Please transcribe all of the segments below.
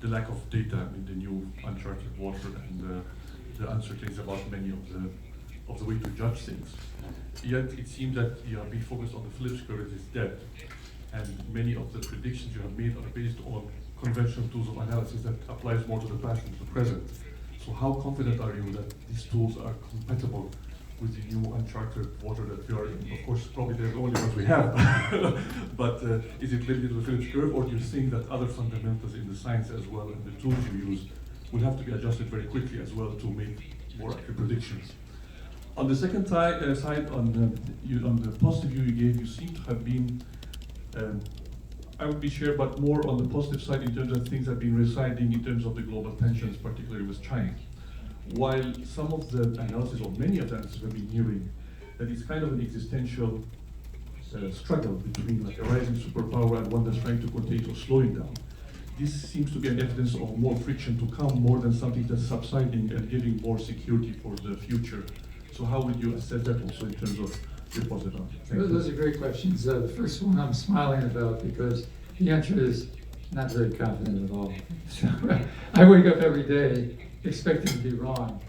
the lack of data in the new uncharted water and the uncertainties about many of the way to judge things. Yet it seems that you have been focused on the Phillips curve is dead, and many of the predictions you have made are based on conventional tools of analysis that applies more to the past than to the present. So how confident are you that these tools are compatible with the new uncharted water that we are in? Of course, probably they're the only ones we have, but is it limited to the Phillips curve, or do you think that other fundamentals in the science as well and the tools you use will have to be adjusted very quickly as well to make more accurate predictions? On the second side, on the positive view you gave, you seem to have been, I would be sure, but more on the positive side in terms of things that have been residing in terms of the global tensions, particularly with China. While some of the analysis, or many of the analysis have been hearing, that it's kind of an existential struggle between like a rising superpower and one that's trying to contain or slowing down. This seems to be an evidence of more friction to come, more than something that's subsiding and giving more security for the future. So how would you assess that also in terms of your positive outlook? Those are great questions. The first one I'm smiling about because the answer is not very confident at all. So I wake up every day expecting to be wrong,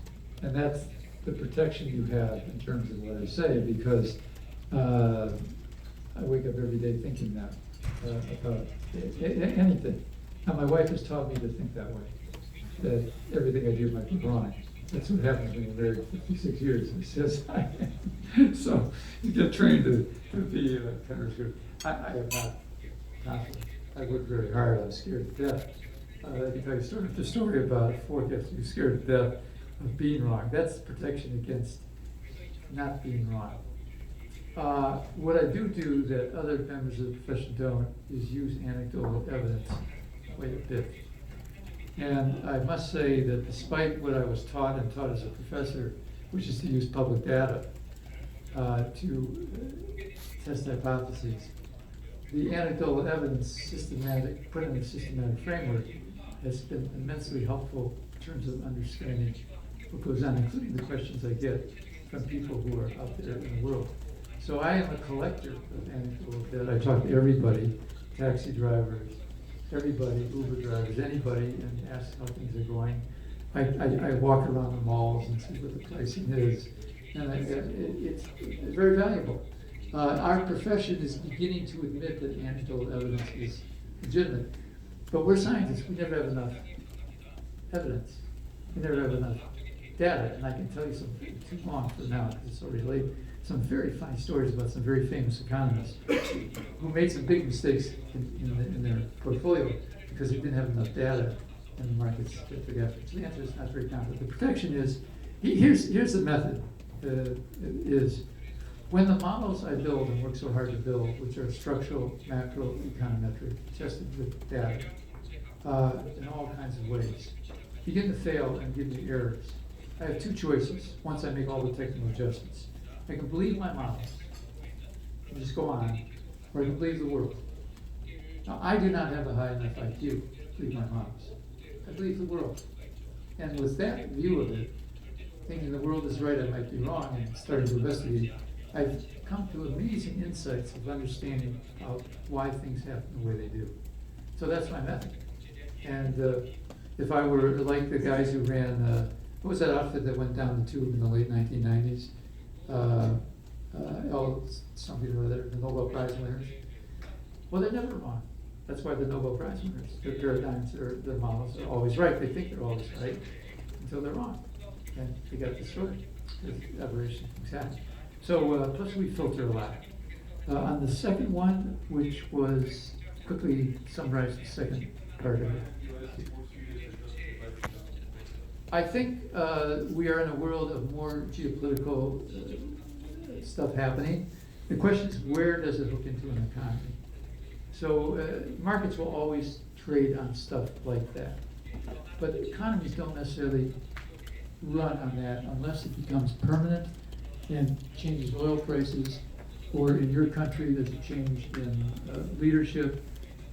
and that's the protection you have in terms of what I say, because I wake up every day thinking that about anything. Now my wife has taught me to think that way, that everything I do might be wrong. That's what happens when you're married 56 years, and says I am. So you get trained to be counterintuitive. I am not confident. I work very hard. I'm scared to death. I can tell you the story about forecast. You're scared to death of being wrong. That's protection against not being wrong. What I do that other members of the profession don't is use anecdotal evidence quite a bit. And I must say that despite what I was taught as a professor, which is to use public data to test hypotheses, the anecdotal evidence put in a systematic framework has been immensely helpful in terms of understanding what goes on, including the questions I get from people who are out there in the world. So I am a collector of anecdotal data. I talk to everybody, taxi drivers, everybody, Uber drivers, anybody, and ask how things are going. I walk around the malls and see what the pricing is, and it's very valuable. Our profession is beginning to admit that anecdotal evidence is legitimate, but we're scientists. We never have enough evidence. We never have enough data, and I can tell you something too long for now because it's already late. Some very funny stories about some very famous economists who made some big mistakes in their portfolio because they didn't have enough data in the markets to get the effort. So the answer is not very confident. The protection is, here's the method, is when the models I build and work so hard to build, which are structural, macro, econometric, tested with data in all kinds of ways, begin to fail and give me errors. I have two choices once I make all the technical adjustments. I can believe my models and just go on, or I can believe the world. Now, I do not have a high enough IQ to believe my models. I believe the world. And with that view of it, thinking the world is right, I might be wrong, and starting to investigate, I've come to amazing insights of understanding why things happen the way they do. So that's my method. And if I were like the guys who ran, what was that outfit that went down the tube in the late 1990s? Something or other, the Nobel Prize winners. Well, they're never wrong. That's why the Nobel Prize winners, their paradigms, their models are always right. They think they're always right until they're wrong. And they got destroyed. There's aberration things happen. So plus we filter a lot. On the second one, which was, quickly summarize the second part of it. I think we are in a world of more geopolitical stuff happening. The question is, where does it hook into an economy? So markets will always trade on stuff like that. But economies don't necessarily run on that unless it becomes permanent and changes oil prices, or in your country there's a change in leadership,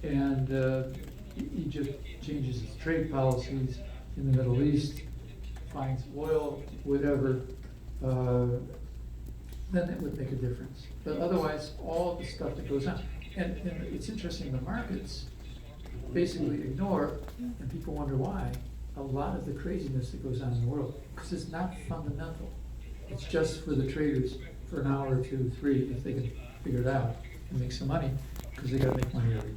and Egypt changes its trade policies in the Middle East, finds oil, whatever, then it would make a difference. But otherwise, all the stuff that goes on. And it's interesting, the markets basically ignore, and people wonder why, a lot of the craziness that goes on in the world, because it's not fundamental. It's just for the traders for an hour or two, 3, if they can figure it out and make some money, because they gotta make money every day.